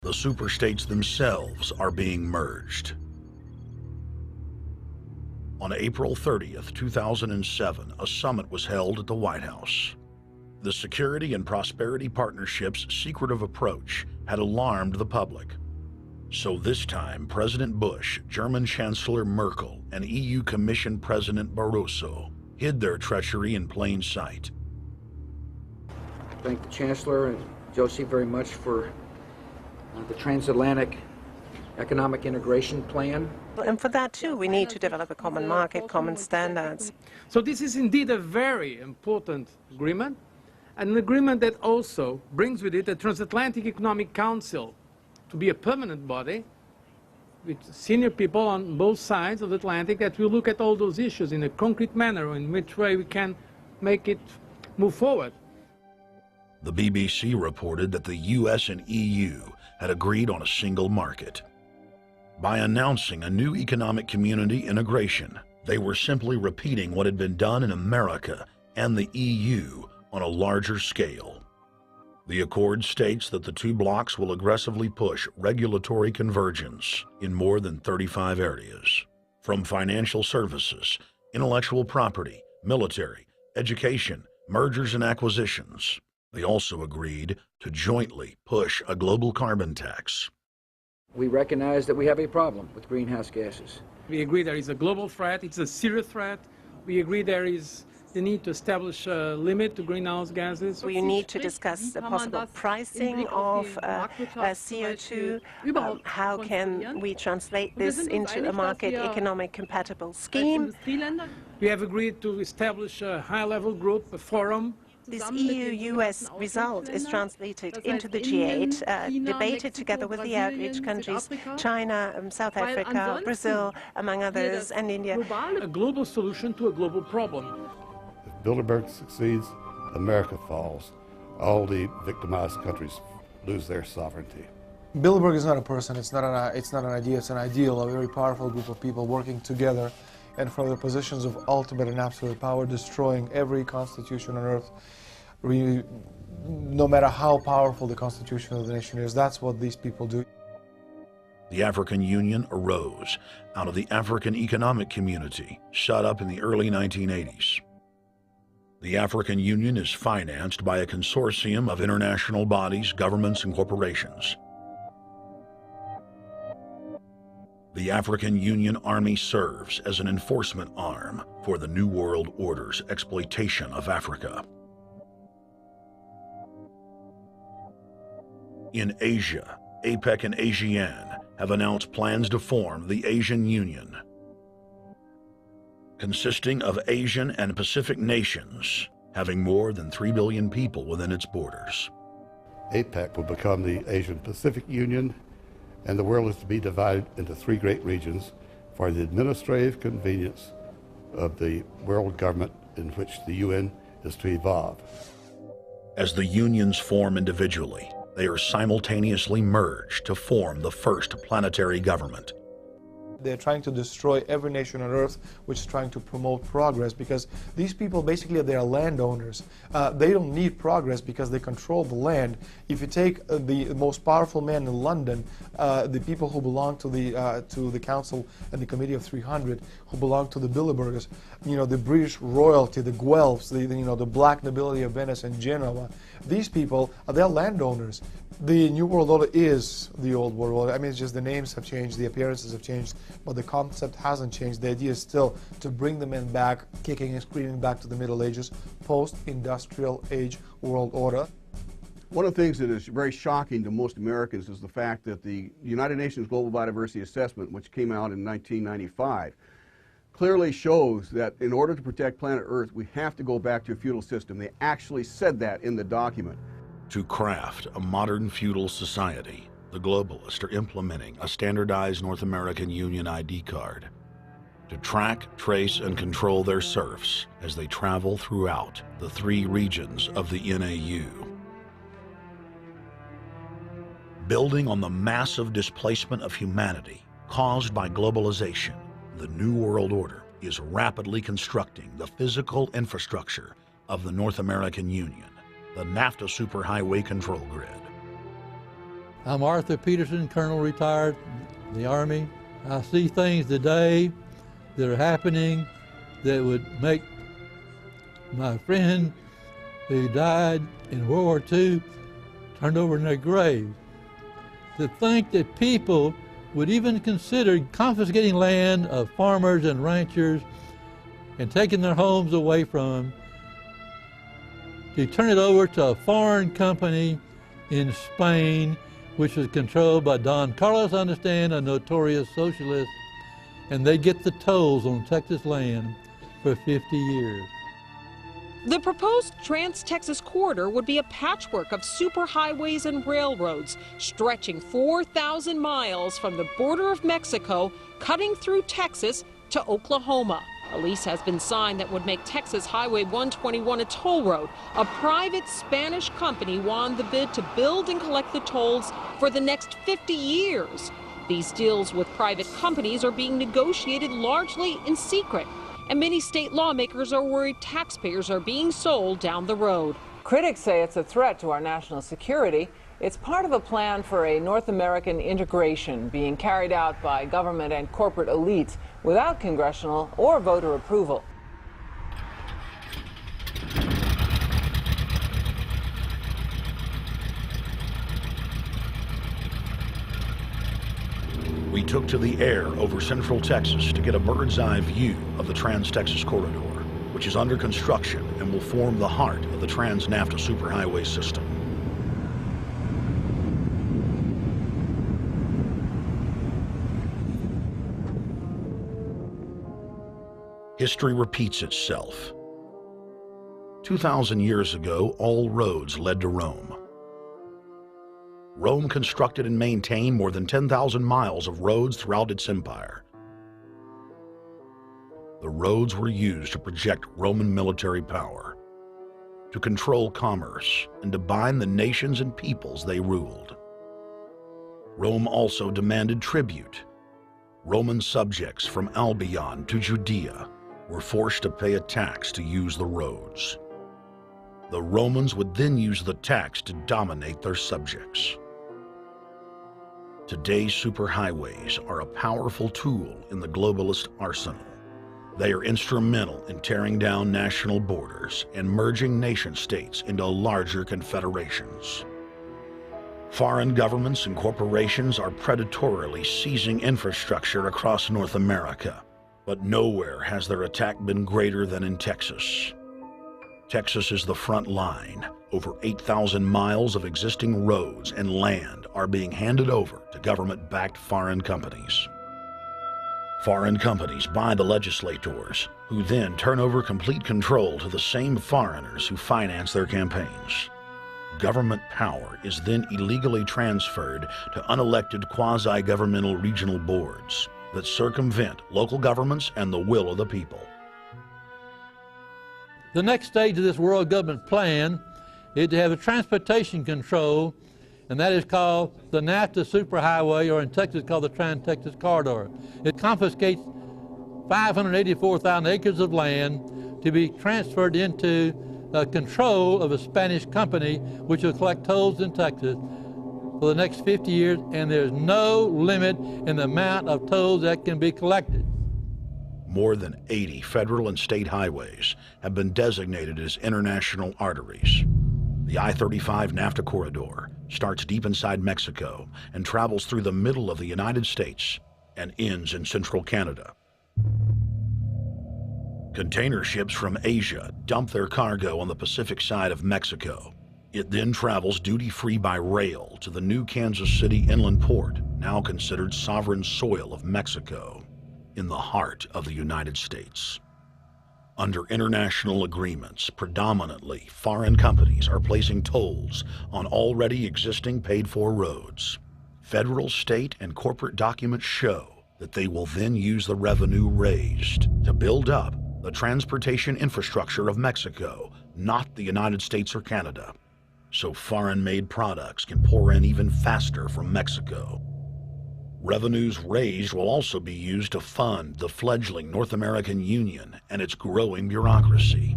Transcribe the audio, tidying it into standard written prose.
The superstates themselves are being merged. On April 30th, 2007, a summit was held at the White House. The Security and Prosperity Partnership's secretive approach had alarmed the public. So this time, President Bush, German Chancellor Merkel, and EU Commission President Barroso hid their treachery in plain sight. Thank the Chancellor and Josie very much for the transatlantic economic integration plan. And for that too, we need to develop a common market, common standards. So this is indeed a very important agreement, and an agreement that also brings with it a transatlantic economic council to be a permanent body with senior people on both sides of the Atlantic that will look at all those issues in a concrete manner, in which way we can make it move forward. The BBC reported that the US and EU had agreed on a single market. By announcing a new economic community integration, they were simply repeating what had been done in America and the EU on a larger scale. The accord states that the two blocs will aggressively push regulatory convergence in more than 35 areas, from financial services, intellectual property, military, education, mergers and acquisitions. They also agreed to jointly push a global carbon tax. We recognize that we have a problem with greenhouse gases. We agree there is a global threat, it's a serious threat. We agree there is the need to establish a limit to greenhouse gases. We need to discuss the possible pricing of CO2. How can we translate this into a market economic compatible scheme? We have agreed to establish a high-level group, a forum. This EU-US result is translated into the G8, debated together with the outreach countries, China, South Africa, Brazil, among others, and India. A global solution to a global problem. If Bilderberg succeeds, America falls. All the victimized countries lose their sovereignty. Bilderberg is not a person, it's not an idea, it's an ideal, a very powerful group of people working together and from the positions of ultimate and absolute power, destroying every constitution on earth, no matter how powerful the constitution of the nation is. That's what these people do. The African Union arose out of the African Economic Community, set up in the early 1980s. The African Union is financed by a consortium of international bodies, governments, and corporations. The African Union Army serves as an enforcement arm for the New World Order's exploitation of Africa. In Asia, APEC and ASEAN have announced plans to form the Asian Union, consisting of Asian and Pacific nations, having more than 3 billion people within its borders. APEC will become the Asian Pacific Union, and the world is to be divided into 3 great regions for the administrative convenience of the world government in which the UN is to evolve. As the unions form individually, they are simultaneously merged to form the first planetary government. They're trying to destroy every nation on earth which is trying to promote progress, because these people basically they are landowners. They don't need progress because they control the land. If you take the most powerful man in London, the people who belong to the Council and the Committee of 300, who belong to the Bilderbergers, the British royalty, the Guelphs, the black nobility of Venice and Genoa, these people they're landowners. The New World Order is the Old World Order. I mean, it's just the names have changed, the appearances have changed, but the concept hasn't changed. The idea is still to bring the men back, kicking and screaming back to the Middle Ages, post-industrial age world order. One of the things that is very shocking to most Americans is the fact that the United Nations Global Biodiversity Assessment, which came out in 1995, clearly shows that in order to protect planet Earth, we have to go back to a feudal system. They actually said that in the document. To craft a modern feudal society, the globalists are implementing a standardized North American Union ID card to track, trace, and control their serfs as they travel throughout the 3 regions of the NAU. Building on the massive displacement of humanity caused by globalization, the New World Order is rapidly constructing the physical infrastructure of the North American Union, the NAFTA superhighway control grid. I'm Arthur Peterson, Colonel retired in the Army. I see things today that are happening that would make my friend who died in World War II turned over in their grave. To think that people would even consider confiscating land of farmers and ranchers and taking their homes away from them to turn it over to a foreign company in Spain, which was controlled by Don Carlos, I understand, a notorious socialist, and they get the tolls on Texas land for 50 years. The proposed Trans-Texas corridor would be a patchwork of superhighways and railroads stretching 4,000 miles from the border of Mexico, cutting through Texas to Oklahoma. A lease has been signed that would make Texas Highway 121 a toll road. A private Spanish company won the bid to build and collect the tolls for the next 50 years. These deals with private companies are being negotiated largely in secret, and many state lawmakers are worried taxpayers are being sold down the road. Critics say it's a threat to our national security. It's part of a plan for a North American integration being carried out by government and corporate elites without congressional or voter approval. We took to the air over central Texas to get a bird's eye view of the Trans-Texas Corridor, which is under construction and will form the heart of the Trans-NAFTA superhighway system. History repeats itself. 2,000 years ago, all roads led to Rome. Rome constructed and maintained more than 10,000 miles of roads throughout its empire. The roads were used to project Roman military power, to control commerce, and to bind the nations and peoples they ruled. Rome also demanded tribute. Roman subjects from Albion to Judea were forced to pay a tax to use the roads. The Romans would then use the tax to dominate their subjects. Today's superhighways are a powerful tool in the globalist arsenal. They are instrumental in tearing down national borders and merging nation-states into larger confederations. Foreign governments and corporations are predatorily seizing infrastructure across North America, but nowhere has their attack been greater than in Texas. Texas is the front line. Over 8,000 miles of existing roads and land are being handed over to government-backed foreign companies. Foreign companies buy the legislators, who then turn over complete control to the same foreigners who finance their campaigns. Government power is then illegally transferred to unelected quasi-governmental regional boards that circumvent local governments and the will of the people. The next stage of this world government plan is to have a transportation control, and that is called the NAFTA superhighway, or in Texas called the Trans-Texas Corridor. It confiscates 584,000 acres of land to be transferred into control of a Spanish company which will collect tolls in Texas for the next 50 years, and there's no limit in the amount of tolls that can be collected. More than 80 federal and state highways have been designated as international arteries. The I-35 NAFTA corridor starts deep inside Mexico and travels through the middle of the United States and ends in central Canada. Container ships from Asia dump their cargo on the Pacific side of Mexico. It then travels duty-free by rail to the new Kansas City inland port, now considered sovereign soil of Mexico, in the heart of the United States. Under international agreements, predominantly foreign companies are placing tolls on already existing paid-for roads. Federal, state, and corporate documents show that they will then use the revenue raised to build up the transportation infrastructure of Mexico, not the United States or Canada, so foreign-made products can pour in even faster from Mexico. Revenues raised will also be used to fund the fledgling North American Union and its growing bureaucracy.